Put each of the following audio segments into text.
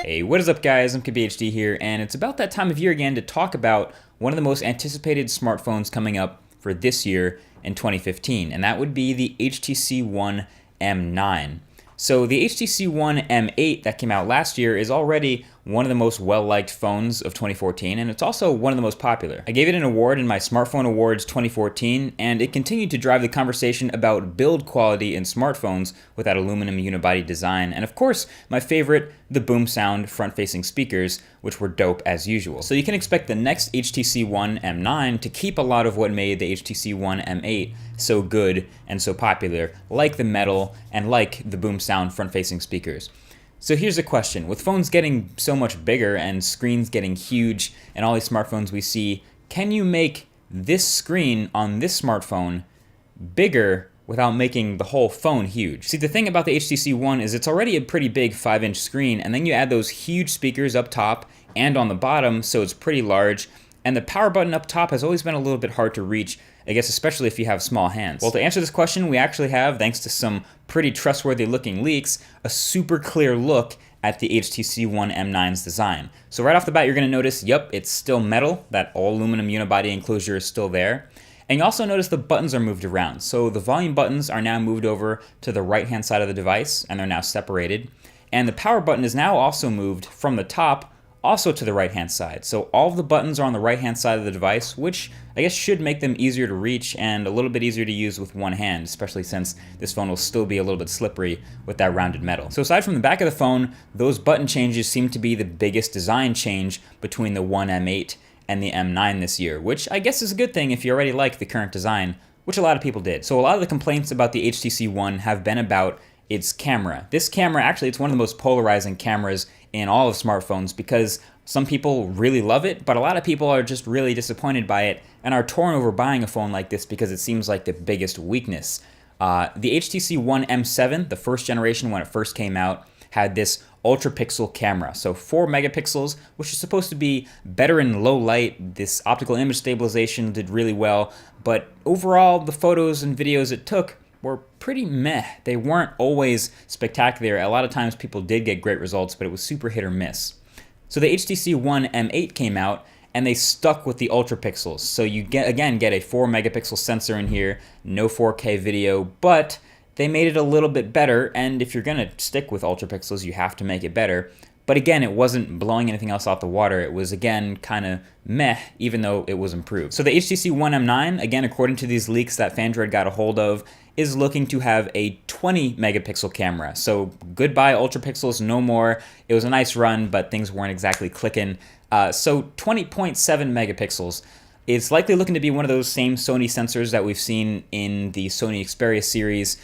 Hey, what is up guys? I'm KBHD here, and it's about that time of year again to talk about one of the most anticipated smartphones coming up for this year in 2015, and that would be the HTC One M9. So the HTC One M8 that came out last year is already one of the most well-liked phones of 2014, and it's also one of the most popular. I gave it an award in my Smartphone Awards 2014, and it continued to drive the conversation about build quality in smartphones with that aluminum unibody design, and of course, my favorite, the boom sound front-facing speakers, which were dope as usual. So you can expect the next HTC One M9 to keep a lot of what made the HTC One M8 so good and so popular, like the metal and like the boom sound front-facing speakers. So here's a question. With phones getting so much bigger and screens getting huge and all these smartphones we see, can you make this screen on this smartphone bigger without making the whole phone huge? See, the thing about the HTC One is it's already a pretty big 5-inch screen, and then you add those huge speakers up top and on the bottom, so it's pretty large. And the power button up top has always been a little bit hard to reach, I guess especially if you have small hands. Well, to answer this question, we actually have, thanks to some pretty trustworthy looking leaks, a super clear look at the HTC One M9's design. So right off the bat, you're gonna notice, yep, it's still metal, that all aluminum unibody enclosure is still there. And you also notice the buttons are moved around. So the volume buttons are now moved over to the right-hand side of the device, and they're now separated. And the power button is now also moved from the top also to the right-hand side. So all of the buttons are on the right-hand side of the device, which I guess should make them easier to reach and a little bit easier to use with one hand, especially since this phone will still be a little bit slippery with that rounded metal. So aside from the back of the phone, those button changes seem to be the biggest design change between the One M8 and the M9 this year, which I guess is a good thing if you already like the current design, which a lot of people did. So a lot of the complaints about the HTC One have been about its camera. This camera, actually, it's one of the most polarizing cameras in all of smartphones because some people really love it, but a lot of people are just really disappointed by it and are torn over buying a phone like this because it seems like the biggest weakness. The HTC One M7, the first generation when it first came out, had this ultra pixel camera, so 4 megapixels, which is supposed to be better in low light. This optical image stabilization did really well, but overall the photos and videos it took were pretty meh. They weren't always spectacular. A lot of times people did get great results, but it was super hit or miss. So the HTC One M8 came out and they stuck with the ultra pixels. So you get a 4 megapixel sensor in here, no 4K video, but they made it a little bit better, and if you're gonna stick with ultra pixels, you have to make it better. But again, it wasn't blowing anything else out the water. It was, again, kind of meh, even though it was improved. So the HTC One M9, again, according to these leaks that Fandroid got a hold of, is looking to have a 20 megapixel camera. So goodbye ultra pixels, no more. It was a nice run, but things weren't exactly clicking. So 20.7 megapixels. It's likely looking to be one of those same Sony sensors that we've seen in the Sony Xperia series,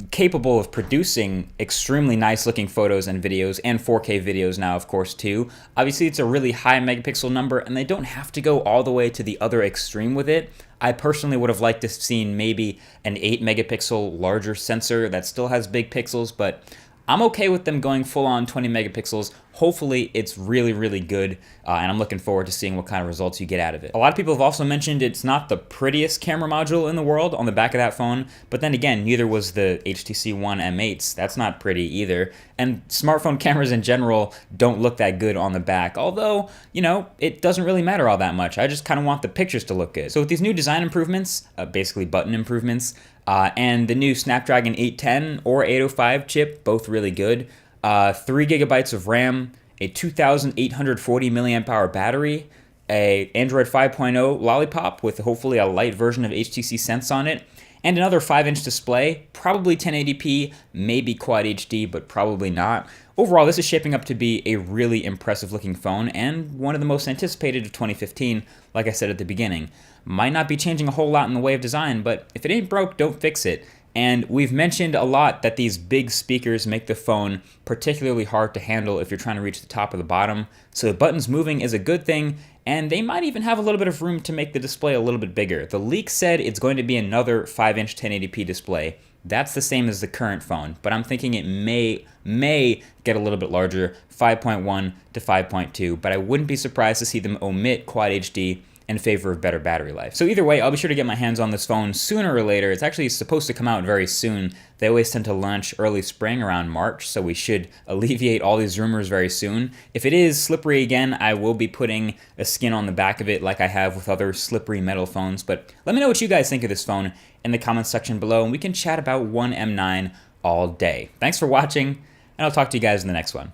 capable of producing extremely nice looking photos and videos, and 4K videos now, of course, too. Obviously, it's a really high megapixel number, and they don't have to go all the way to the other extreme with it. I personally would have liked to have seen maybe an 8 megapixel larger sensor that still has big pixels, but I'm okay with them going full on 20 megapixels. Hopefully it's really, really good, and I'm looking forward to seeing what kind of results you get out of it. A lot of people have also mentioned it's not the prettiest camera module in the world on the back of that phone, but then again, neither was the HTC One M8's. That's not pretty either. And smartphone cameras in general don't look that good on the back, although, you know, it doesn't really matter all that much. I just kind of want the pictures to look good. So with these new design improvements, basically button improvements, and the new Snapdragon 810 or 805 chip, both really good. 3 gigabytes of RAM, a 2,840 milliamp hour battery, a Android 5.0 Lollipop with hopefully a light version of HTC Sense on it, and another 5-inch display, probably 1080p, maybe Quad HD, but probably not. Overall, this is shaping up to be a really impressive looking phone and one of the most anticipated of 2015, like I said at the beginning. Might not be changing a whole lot in the way of design, but if it ain't broke, don't fix it. And we've mentioned a lot that these big speakers make the phone particularly hard to handle if you're trying to reach the top or the bottom. So the buttons moving is a good thing, and they might even have a little bit of room to make the display a little bit bigger. The leak said it's going to be another 5-inch 1080p display. That's the same as the current phone, but I'm thinking it may get a little bit larger, 5.1 to 5.2, but I wouldn't be surprised to see them omit Quad HD in favor of better battery life. So either way, I'll be sure to get my hands on this phone sooner or later. It's actually supposed to come out very soon. They always tend to launch early spring around March, so we should alleviate all these rumors very soon. If it is slippery again, I will be putting a skin on the back of it like I have with other slippery metal phones. But let me know what you guys think of this phone in the comments section below, and we can chat about One M9 all day. Thanks for watching, and I'll talk to you guys in the next one.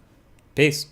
Peace.